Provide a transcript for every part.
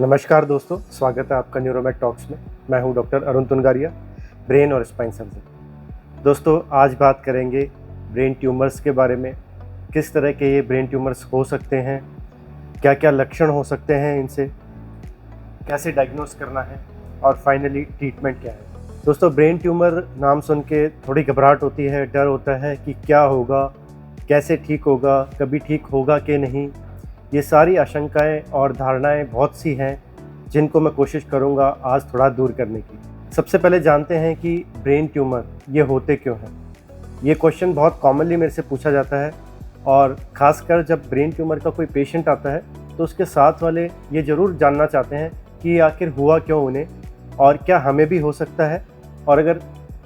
नमस्कार दोस्तों, स्वागत है आपका न्यूरोमेड टॉक्स में। मैं हूं डॉक्टर अरुण तुनगारिया, ब्रेन और स्पाइन सर्जन। दोस्तों, आज बात करेंगे ब्रेन ट्यूमर्स के बारे में। किस तरह के ये ब्रेन ट्यूमर्स हो सकते हैं, क्या क्या लक्षण हो सकते हैं इनसे, कैसे डायग्नोस करना है और फाइनली ट्रीटमेंट क्या है। दोस्तों, ब्रेन ट्यूमर नाम सुन के थोड़ी घबराहट होती है, डर होता है कि क्या होगा, कैसे ठीक होगा, कभी ठीक होगा कि नहीं। ये सारी आशंकाएं और धारणाएं बहुत सी हैं जिनको मैं कोशिश करूंगा आज थोड़ा दूर करने की। सबसे पहले जानते हैं कि ब्रेन ट्यूमर ये होते क्यों हैं। ये क्वेश्चन बहुत कॉमनली मेरे से पूछा जाता है और ख़ासकर जब ब्रेन ट्यूमर का कोई पेशेंट आता है तो उसके साथ वाले ये ज़रूर जानना चाहते हैं कि आखिर हुआ क्यों उन्हें और क्या हमें भी हो सकता है, और अगर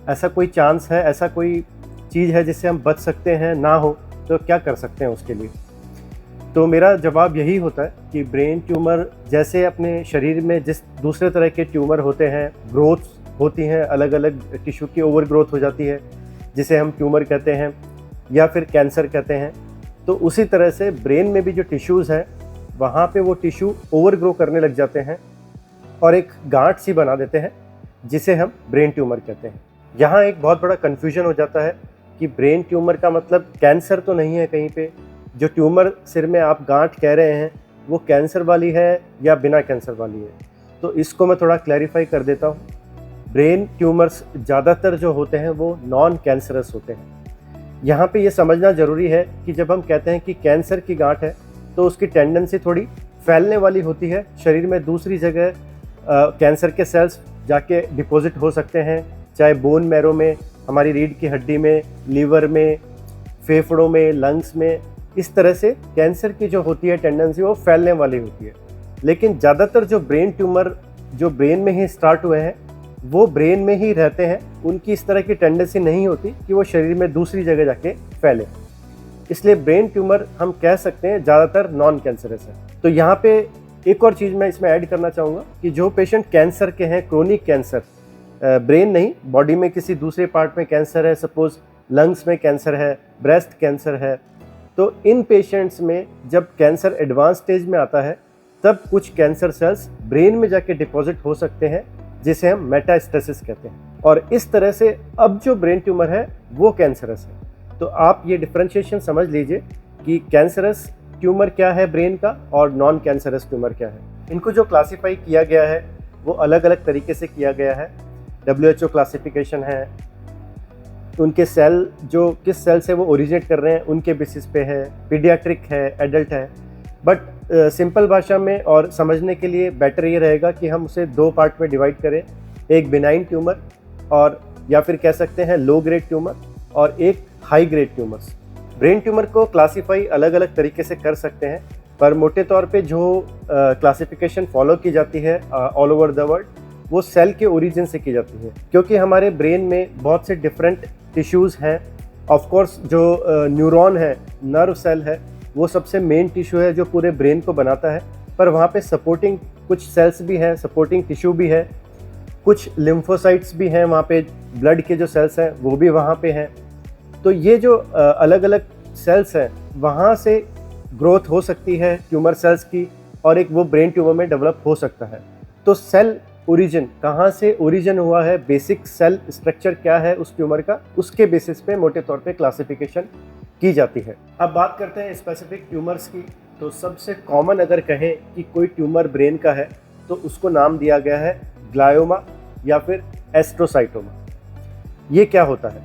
ऐसा कोई चांस है, ऐसा कोई चीज़ है जिससे हम बच सकते हैं, ना हो तो क्या कर सकते हैं उसके लिए। तो मेरा जवाब यही होता है कि ब्रेन ट्यूमर जैसे अपने शरीर में जिस दूसरे तरह के ट्यूमर होते हैं, ग्रोथ होती हैं, अलग अलग टिश्यू की ओवर ग्रोथ हो जाती है जिसे हम ट्यूमर कहते हैं या फिर कैंसर कहते हैं, तो उसी तरह से ब्रेन में भी जो टिश्यूज़ हैं वहाँ पे वो टिश्यू ओवर ग्रो करने लग जाते हैं और एक गांठ सी बना देते हैं जिसे हम ब्रेन ट्यूमर कहते हैं। यहाँ एक बहुत बड़ा कन्फ्यूजन हो जाता है कि ब्रेन ट्यूमर का मतलब कैंसर तो नहीं है कहीं पे। जो ट्यूमर सिर में आप गांठ कह रहे हैं वो कैंसर वाली है या बिना कैंसर वाली है, तो इसको मैं थोड़ा क्लैरिफाई कर देता हूँ। ब्रेन ट्यूमर्स ज़्यादातर जो होते हैं वो नॉन कैंसरस होते हैं। यहाँ पे ये समझना ज़रूरी है कि जब हम कहते हैं कि कैंसर की गांठ है तो उसकी टेंडेंसी थोड़ी फैलने वाली होती है, शरीर में दूसरी जगह कैंसर के सेल्स जाके डिपॉजिट हो सकते हैं, चाहे बोन मैरो में, हमारी रीढ़ की हड्डी में, लीवर में, फेफड़ों में, लंग्स में। इस तरह से कैंसर की जो होती है टेंडेंसी वो फैलने वाली होती है। लेकिन ज़्यादातर जो ब्रेन ट्यूमर जो ब्रेन में ही स्टार्ट हुए हैं वो ब्रेन में ही रहते हैं, उनकी इस तरह की टेंडेंसी नहीं होती कि वो शरीर में दूसरी जगह जाके फैले। इसलिए ब्रेन ट्यूमर हम कह सकते हैं ज़्यादातर नॉन कैंसरस है। तो यहाँ पे एक और चीज़ मैं इसमें ऐड करना चाहूँगा कि जो पेशेंट कैंसर के हैं, क्रोनिक कैंसर, ब्रेन नहीं, बॉडी में किसी दूसरे पार्ट में कैंसर है, सपोज लंग्स में कैंसर है, ब्रेस्ट कैंसर है, तो इन पेशेंट्स में जब कैंसर एडवांस स्टेज में आता है तब कुछ कैंसर सेल्स ब्रेन में जाके डिपॉजिट हो सकते हैं जिसे हम मेटास्टेसिस कहते हैं, और इस तरह से अब जो ब्रेन ट्यूमर है वो कैंसरस है। तो आप ये डिफरेंशिएशन समझ लीजिए कि कैंसरस ट्यूमर क्या है ब्रेन का और नॉन कैंसरस ट्यूमर क्या है। इनको जो क्लासीफाई किया गया है वो अलग अलग तरीके से किया गया है। WHO क्लासिफिकेशन है, उनके सेल जो किस सेल से वो ओरिजिनेट कर रहे हैं उनके बेसिस पे है, पीडियाट्रिक है, एडल्ट है। बट सिंपल भाषा में और समझने के लिए बेटर ये रहेगा कि हम उसे दो पार्ट में डिवाइड करें, एक बिनाइन ट्यूमर और या फिर कह सकते हैं लो ग्रेड ट्यूमर और एक high grade tumours. Brain tumour को क्लासीफाई अलग अलग तरीके से कर सकते हैं, पर मोटे तौर पे जो क्लासिफिकेशन फॉलो की जाती है ऑल ओवर द वर्ल्ड वो सेल के ओरिजिन से की जाती है, क्योंकि हमारे ब्रेन में बहुत से डिफरेंट टिश्यूज़ हैं। ऑफ कोर्स जो न्यूरॉन है, नर्व सेल है, वो सबसे मेन टिश्यू है जो पूरे ब्रेन को बनाता है, पर वहाँ पे सपोर्टिंग कुछ सेल्स भी हैं, सपोर्टिंग टिश्यू भी है, कुछ लिम्फोसाइट्स भी हैं, वहाँ पे ब्लड के जो सेल्स हैं वो भी वहाँ पे हैं। तो ये जो अलग अलग सेल्स हैं वहाँ से ग्रोथ हो सकती है ट्यूमर सेल्स की, और एक वो ब्रेन ट्यूमर में डेवलप हो सकता है। तो सेल ओरिजिन कहाँ से ओरिजिन हुआ है, बेसिक सेल स्ट्रक्चर क्या है उस ट्यूमर का, उसके बेसिस पे मोटे तौर पे क्लासिफिकेशन की जाती है। अब बात करते हैं स्पेसिफिक ट्यूमर्स की। तो सबसे कॉमन अगर कहें कि कोई ट्यूमर ब्रेन का है तो उसको नाम दिया गया है ग्लायोमा या फिर एस्ट्रोसाइटोमा। ये क्या होता है?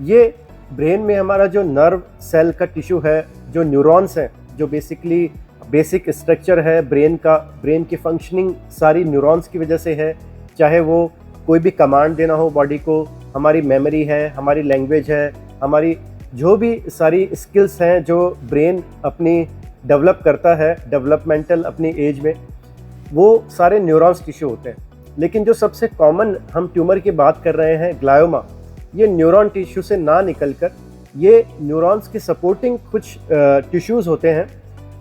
ये ब्रेन में हमारा जो नर्व सेल का टिश्यू है, जो न्यूरॉन्स हैं, जो बेसिकली बेसिक स्ट्रक्चर है ब्रेन का, ब्रेन की फंक्शनिंग सारी न्यूरॉन्स की वजह से है। चाहे वो कोई भी कमांड देना हो बॉडी को, हमारी मेमोरी है, हमारी लैंग्वेज है, हमारी जो भी सारी स्किल्स हैं जो ब्रेन अपनी डेवलप करता है डेवलपमेंटल अपनी एज में, वो सारे न्यूरॉन्स टिश्यू होते हैं। लेकिन जो सबसे कॉमन हम ट्यूमर की बात कर रहे हैं ग्लायोमा, ये न्यूरॉन टिश्यू से ना निकलकर ये न्यूरॉन्स की सपोर्टिंग कुछ टिश्यूज़ होते हैं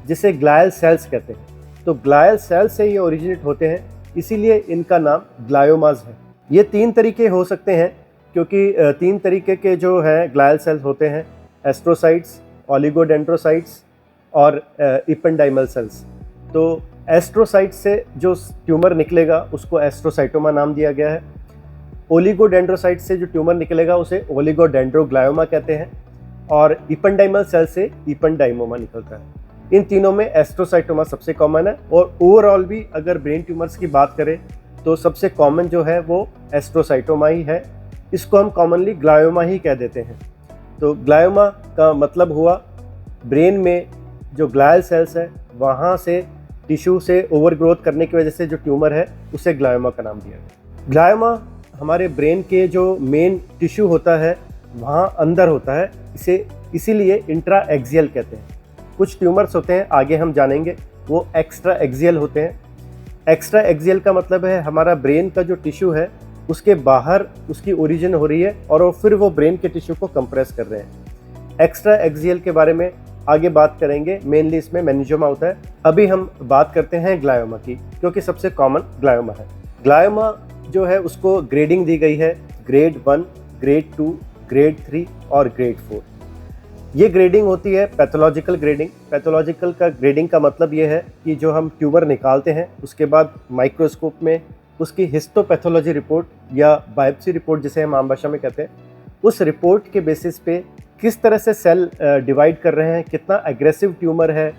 जिसे ग्लायल सेल्स कहते हैं। तो ग्लायल सेल्स से ये ओरिजिनेट होते हैं, इसीलिए इनका नाम ग्लायोमास है। ये तीन तरीके हो सकते हैं, क्योंकि तीन तरीके के जो हैं ग्लायल सेल्स होते हैं, एस्ट्रोसाइट्स, ओलिगोडेंड्रोसाइट्स और इपेंडाइमल सेल्स। तो एस्ट्रोसाइट से जो ट्यूमर निकलेगा उसको एस्ट्रोसाइटोमा नाम दिया गया है। ओलिगोडेंड्रोसाइट से जो ट्यूमर निकलेगा उसे ओलिगोडेंड्रोग्लायोमा कहते हैं, और इपेंडाइमल सेल से इपेंडाइमोमा निकलता है। इन तीनों में एस्ट्रोसाइटोमा सबसे कॉमन है, और ओवरऑल भी अगर ब्रेन ट्यूमर्स की बात करें तो सबसे कॉमन जो है वो एस्ट्रोसाइटोमा ही है। इसको हम कॉमनली ग्लायोमा ही कह देते हैं। तो ग्लायोमा का मतलब हुआ ब्रेन में जो ग्लायल सेल्स है वहाँ से टिश्यू से ओवरग्रोथ करने की वजह से जो ट्यूमर है उसे ग्लायोमा का नाम दिया गया। ग्लायोमा हमारे ब्रेन के जो मेन टिश्यू होता है वहाँ अंदर होता है, इसे इसीलिए इंट्रा एक्सियल कहते हैं। कुछ ट्यूमर्स होते हैं, आगे हम जानेंगे, वो एक्स्ट्रा एक्सियल होते हैं। एक्स्ट्रा एक्सियल का मतलब है हमारा ब्रेन का जो टिश्यू है उसके बाहर उसकी ओरिजिन हो रही है और फिर वो ब्रेन के टिश्यू को कंप्रेस कर रहे हैं। एक्स्ट्रा एक्सियल के बारे में आगे बात करेंगे, मेनली इसमें मेनिंजियोमा होता है। अभी हम बात करते हैं ग्लायोमा की, क्योंकि सबसे कॉमन ग्लायोमा है। ग्लायोमा जो है उसको ग्रेडिंग दी गई है, ग्रेड 1, ग्रेड 2, ग्रेड 3 और ग्रेड 4। ये ग्रेडिंग होती है पैथोलॉजिकल ग्रेडिंग। पैथोलॉजिकल का ग्रेडिंग का मतलब ये है कि जो हम ट्यूमर निकालते हैं उसके बाद माइक्रोस्कोप में उसकी हिस्टोपैथोलॉजी रिपोर्ट या बायोप्सी रिपोर्ट जिसे हम आम भाषा में कहते हैं, उस रिपोर्ट के बेसिस पे किस तरह से सेल डिवाइड कर रहे हैं, कितना एग्रेसिव ट्यूमर है,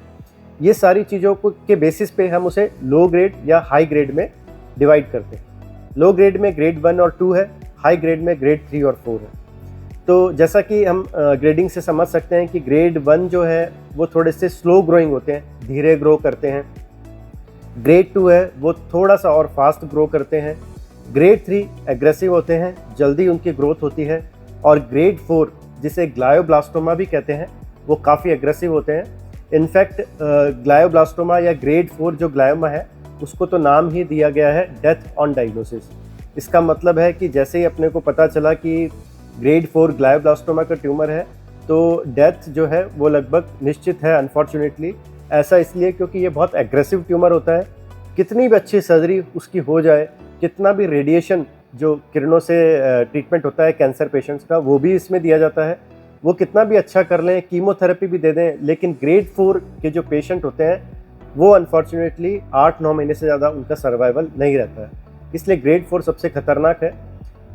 ये सारी चीज़ों को के बेसिस पे हम उसे लो ग्रेड या हाई ग्रेड में डिवाइड करते हैं। लो ग्रेड में ग्रेड 1 और 2 है, हाई ग्रेड में ग्रेड 3 और 4 है। तो जैसा कि हम ग्रेडिंग से समझ सकते हैं कि ग्रेड 1 जो है वो थोड़े से स्लो ग्रोइंग होते हैं, धीरे ग्रो करते हैं। ग्रेड 2 है वो थोड़ा सा और फास्ट ग्रो करते हैं। ग्रेड 3 एग्रेसिव होते हैं, जल्दी उनकी ग्रोथ होती है। और ग्रेड 4 जिसे ग्लायोब्लास्टोमा भी कहते हैं वो काफ़ी एग्रेसिव होते हैं। इनफैक्ट ग्लायोब्लास्टोमा या ग्रेड 4 जो ग्लायोमा है उसको तो नाम ही दिया गया है डेथ ऑन डायग्नोसिस। इसका मतलब है कि जैसे ही अपने को पता चला कि ग्रेड 4 ग्लायोब्लास्टोमा का ट्यूमर है तो डेथ जो है वो लगभग निश्चित है, अनफॉर्चुनेटली। ऐसा इसलिए क्योंकि ये बहुत एग्रेसिव ट्यूमर होता है। कितनी भी अच्छी सर्जरी उसकी हो जाए, कितना भी रेडिएशन जो किरणों से ट्रीटमेंट होता है कैंसर पेशेंट्स का वो भी इसमें दिया जाता है, वो कितना भी अच्छा कर लें, कीमोथेरेपी भी दे दें, लेकिन ग्रेड 4 के जो पेशेंट होते हैं वो अनफॉर्चुनेटली 8-9 महीने से ज़्यादा उनका सर्वाइवल नहीं रहता है। इसलिए ग्रेड 4 सबसे खतरनाक है।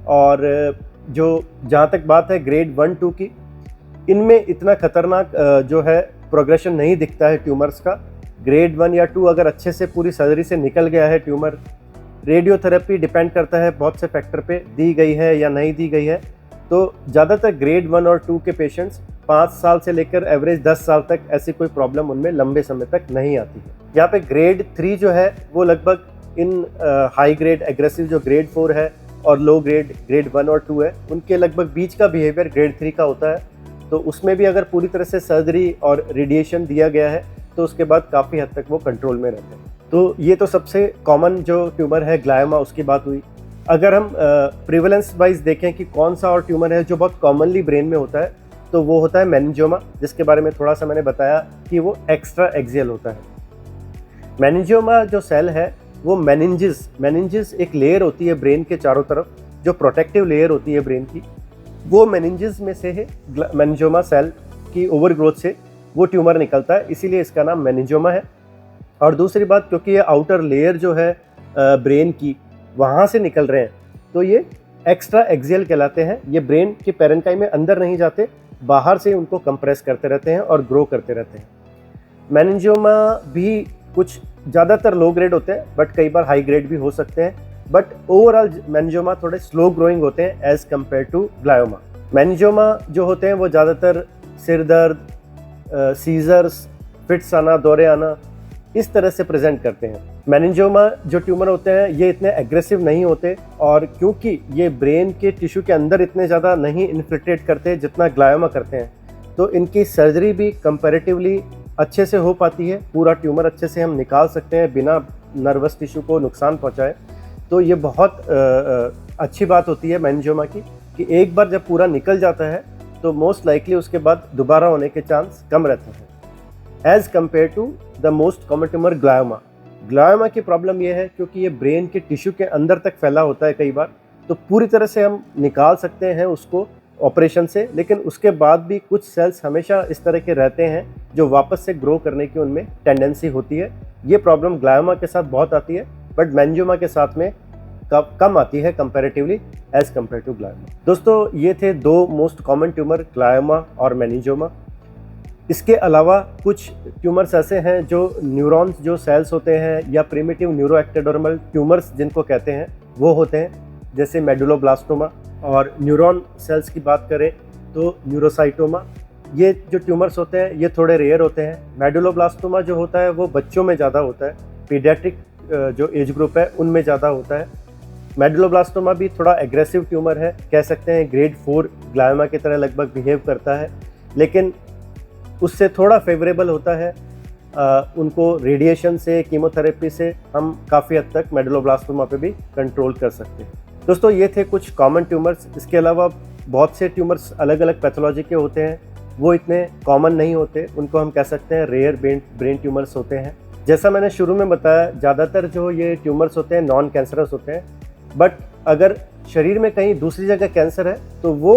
और जो जहाँ तक बात है ग्रेड 1-2 की, इनमें इतना खतरनाक जो है प्रोग्रेशन नहीं दिखता है ट्यूमर्स का। ग्रेड 1 या 2 अगर अच्छे से पूरी सर्जरी से निकल गया है ट्यूमर, रेडियोथेरेपी डिपेंड करता है बहुत से फैक्टर पे, दी गई है या नहीं दी गई है। तो ज़्यादातर ग्रेड 1 और 2 के पेशेंट्स 5 साल से लेकर एवरेज 10 साल तक ऐसी कोई प्रॉब्लम उनमें लंबे समय तक नहीं आती है। यहाँ पे ग्रेड 3 जो है वो लगभग इन हाई ग्रेड एग्रेसिव जो ग्रेड 4 है और लो ग्रेड ग्रेड 1 और 2 है उनके लगभग बीच का बिहेवियर ग्रेड 3 का होता है। तो उसमें भी अगर पूरी तरह से सर्जरी और रेडिएशन दिया गया है तो उसके बाद काफ़ी हद तक वो कंट्रोल में रहते हैं। तो ये तो सबसे कॉमन जो ट्यूमर है ग्लायोमा उसकी बात हुई। अगर हम प्रिवेलेंस वाइज देखें कि कौन सा और ट्यूमर है जो बहुत कॉमनली ब्रेन में होता है, तो वो होता है मेनिंजियोमा, जिसके बारे में थोड़ा सा मैंने बताया कि वो एक्स्ट्रा एक्सियल होता है। मेनिंजियोमा जो सेल है वो मेनिंजिस एक लेयर होती है ब्रेन के चारों तरफ, जो प्रोटेक्टिव लेयर होती है ब्रेन की, वो मेनिंजिस में से है मेनिंजियोमा सेल की ओवरग्रोथ से वो ट्यूमर निकलता है, इसीलिए इसका नाम मेनिंजियोमा है। और दूसरी बात, क्योंकि ये आउटर लेयर जो है ब्रेन की वहाँ से निकल रहे हैं तो ये एक्स्ट्रा एक्सियल कहलाते हैं। ये ब्रेन के पेरेन्काइम में अंदर नहीं जाते, बाहर से उनको कंप्रेस करते रहते हैं और ग्रो करते रहते हैं। मेनिंजियोमा भी कुछ ज़्यादातर लो ग्रेड होते हैं बट कई बार हाई ग्रेड भी हो सकते हैं, बट ओवरऑल मेनिंजियोमा थोड़े स्लो ग्रोइंग होते हैं as compare to glioma. Meningioma जो होते हैं वो ज़्यादातर सिर दर्द, सीजर्स, फिट्स आना, दौरे आना, इस तरह से प्रेजेंट करते हैं। मेनिंजियोमा जो ट्यूमर होते हैं ये इतने एग्रेसिव नहीं होते, और क्योंकि ये ब्रेन के टिश्यू के अंदर इतने ज़्यादा नहीं इन्फिल्ट्रेट करते जितना ग्लायोमा करते हैं, तो इनकी सर्जरी भी कंपैरेटिवली अच्छे से हो पाती है। पूरा ट्यूमर अच्छे से हम निकाल सकते हैं बिना नर्वस टिश्यू को नुकसान पहुँचाए। तो ये बहुत अच्छी बात होती है मेनिंजियोमा की कि एक बार जब पूरा निकल जाता है तो मोस्ट लाइकली उसके बाद दोबारा होने के चांस कम रहते हैं as compare to the most common tumour glioma. Glioma की प्रॉब्लम यह है क्योंकि ये ब्रेन के टिश्यू के अंदर तक फैला होता है कई बार, तो पूरी तरह से हम निकाल सकते हैं उसको ऑपरेशन से, लेकिन उसके बाद भी कुछ सेल्स हमेशा इस तरह के रहते हैं जो वापस से ग्रो करने की उनमें टेंडेंसी होती है। ये प्रॉब्लम ग्लायोमा के साथ बहुत आती है, बट मेनिंजियोमा के साथ में कम आती है comparatively as compare to glioma. दोस्तों, ये थे दो मोस्ट कॉमन ट्यूमर, ग्लायोमा और मेनिंजियोमा। इसके अलावा कुछ ट्यूमर्स ऐसे हैं जो न्यूरॉन्स जो सेल्स होते हैं या प्रिमिटिव न्यूरोएक्टोडर्मल ट्यूमर्स जिनको कहते हैं वो होते हैं, जैसे मेडुलोब्लास्टोमा। और न्यूरॉन सेल्स की बात करें तो न्यूरोसाइटोमा। ये जो ट्यूमर्स होते हैं ये थोड़े रेयर होते हैं। मेडुलोब्लास्टोमा जो होता है वो बच्चों में ज़्यादा होता है, पीडियाट्रिक जो एज ग्रुप है उनमें ज़्यादा होता है। मेडुलोब्लास्टोमा भी थोड़ा एग्रेसिव ट्यूमर है, कह सकते हैं ग्रेड 4 ग्लायोमा की तरह लगभग बिहेव करता है, लेकिन उससे थोड़ा फेवरेबल होता है। उनको रेडिएशन से, कीमोथेरेपी से हम काफ़ी हद तक मेडुलोब्लास्टोमा पे भी कंट्रोल कर सकते हैं। दोस्तों, ये थे कुछ कॉमन ट्यूमर्स। इसके अलावा बहुत से ट्यूमर्स अलग अलग पैथोलॉजी के होते हैं, वो इतने कॉमन नहीं होते, उनको हम कह सकते हैं रेयर ब्रेन ट्यूमर्स होते हैं। जैसा मैंने शुरू में बताया, ज़्यादातर जो ये ट्यूमर्स होते हैं नॉन कैंसरस होते हैं, बट अगर शरीर में कहीं दूसरी जगह कैंसर है तो वो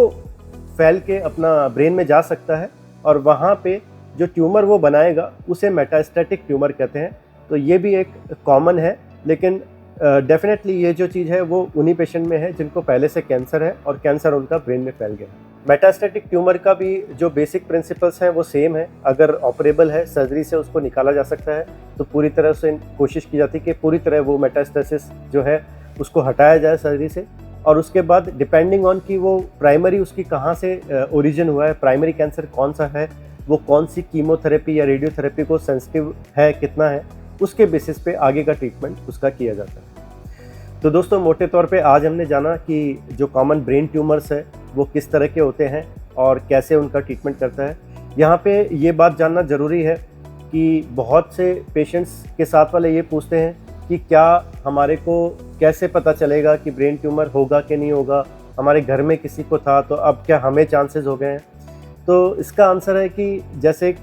फैल के अपना ब्रेन में जा सकता है और वहाँ पे जो ट्यूमर वो बनाएगा उसे मेटास्टैटिक ट्यूमर कहते हैं। तो ये भी एक कॉमन है, लेकिन डेफिनेटली ये जो चीज़ है वो उन्हीं पेशेंट में है जिनको पहले से कैंसर है और कैंसर उनका ब्रेन में फैल गया है। मेटास्टैटिक ट्यूमर का भी जो बेसिक प्रिंसिपल्स हैं वो सेम है। अगर ऑपरेबल है, सर्जरी से उसको निकाला जा सकता है, तो पूरी तरह से कोशिश की जाती है कि पूरी तरह वो मेटास्टेसिस जो है उसको हटाया जाए सर्जरी से। और उसके बाद डिपेंडिंग ऑन कि वो प्राइमरी उसकी कहाँ से ओरिजिन हुआ है, प्राइमरी कैंसर कौन सा है, वो कौन सी कीमोथेरेपी या रेडियोथेरेपी को सेंसिटिव है, कितना है, उसके बेसिस पे आगे का ट्रीटमेंट उसका किया जाता है। तो दोस्तों, मोटे तौर पे आज हमने जाना कि जो कॉमन ब्रेन ट्यूमर्स है वो किस तरह के होते हैं और कैसे उनका ट्रीटमेंट करता है। यहाँ पे ये बात जानना ज़रूरी है कि बहुत से पेशेंट्स के साथ वाले ये पूछते हैं कि क्या हमारे को कैसे पता चलेगा कि ब्रेन ट्यूमर होगा कि नहीं होगा, हमारे घर में किसी को था तो अब क्या हमें चांसेस हो गए हैं। तो इसका आंसर है कि जैसे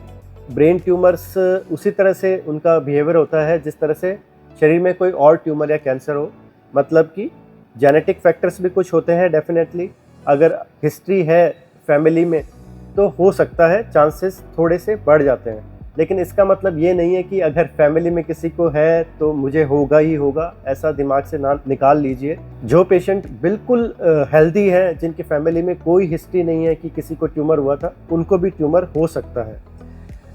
ब्रेन ट्यूमर्स उसी तरह से उनका बिहेवियर होता है जिस तरह से शरीर में कोई और ट्यूमर या कैंसर हो। मतलब कि जेनेटिक फैक्टर्स भी कुछ होते हैं डेफिनेटली। अगर हिस्ट्री है फैमिली में तो हो सकता है चांसेस थोड़े से बढ़ जाते हैं, लेकिन इसका मतलब ये नहीं है कि अगर फैमिली में किसी को है तो मुझे होगा ही होगा, ऐसा दिमाग से ना निकाल लीजिए। जो पेशेंट बिल्कुल हेल्दी है, जिनकी फैमिली में कोई हिस्ट्री नहीं है कि किसी को ट्यूमर हुआ था, उनको भी ट्यूमर हो सकता है।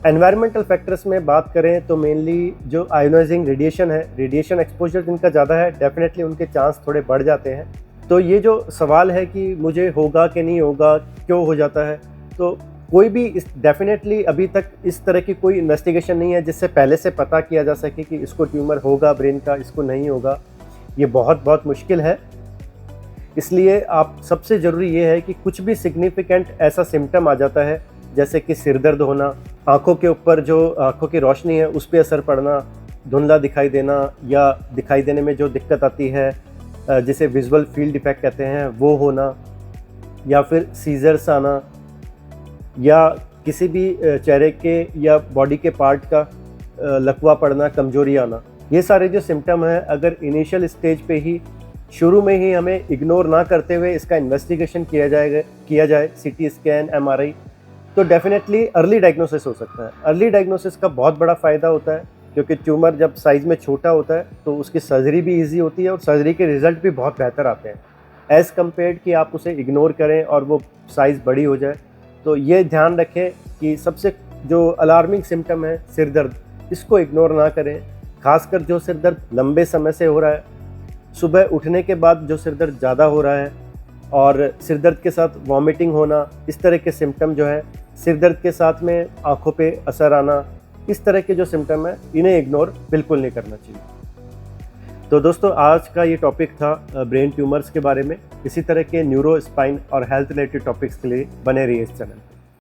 एनवायरमेंटल फैक्टर्स में बात करें तो मेनली जो आयोनाइजिंग रेडिएशन है, रेडिएशन एक्सपोजर जिनका ज़्यादा है, डेफिनेटली उनके चांस थोड़े बढ़ जाते हैं। तो ये जो सवाल है कि मुझे होगा कि नहीं होगा, क्यों हो जाता है, तो कोई भी इस डेफिनेटली अभी तक इस तरह की कोई इन्वेस्टिगेशन नहीं है जिससे पहले से पता किया जा सके कि इसको ट्यूमर होगा ब्रेन का, इसको नहीं होगा। ये बहुत मुश्किल है। इसलिए आप सबसे ज़रूरी ये है कि कुछ भी सिग्निफिकेंट ऐसा सिम्टम आ जाता है, जैसे कि सिर दर्द होना, आँखों के ऊपर जो आँखों की रोशनी है उस पर असर पड़ना, धुंधला दिखाई देना या दिखाई देने में जो दिक्कत आती है जिसे विजुअल फील्ड इफेक्ट कहते हैं वो होना, या फिर सीजर्स आना, या किसी भी चेहरे के या बॉडी के पार्ट का लकवा पड़ना, कमजोरी आना। ये सारे जो सिम्टम हैं, अगर इनिशियल स्टेज पे ही शुरू में ही हमें इग्नोर ना करते हुए इसका इन्वेस्टिगेशन किया जाए सीटी स्कैन, एमआरआई, तो डेफिनेटली अर्ली डायग्नोसिस हो सकता है। अर्ली डायग्नोसिस का बहुत बड़ा फ़ायदा होता है, क्योंकि ट्यूमर जब साइज़ में छोटा होता है तो उसकी सर्जरी भी ईजी होती है और सर्जरी के रिज़ल्ट भी बहुत बेहतर आते हैं एज़ कम्पेयर्ड कि आप उसे इग्नोर करें और वो साइज़ बड़ी हो जाए। तो ये ध्यान रखें कि सबसे जो अलार्मिंग सिम्टम है सिर दर्द, इसको इग्नोर ना करें। खासकर जो सिर दर्द लंबे समय से हो रहा है, सुबह उठने के बाद जो सिर दर्द ज़्यादा हो रहा है और सिर दर्द के साथ वॉमिटिंग होना, इस तरह के सिम्टम जो है, सिर दर्द के साथ में आँखों पे असर आना, इस तरह के जो सिम्टम है इन्हें इग्नोर बिल्कुल नहीं करना चाहिए। तो दोस्तों, आज का ये टॉपिक था ब्रेन ट्यूमर्स के बारे में। इसी तरह के न्यूरो, स्पाइन और हेल्थ रिलेटेड टॉपिक्स के लिए बने रहिए इस चैनल।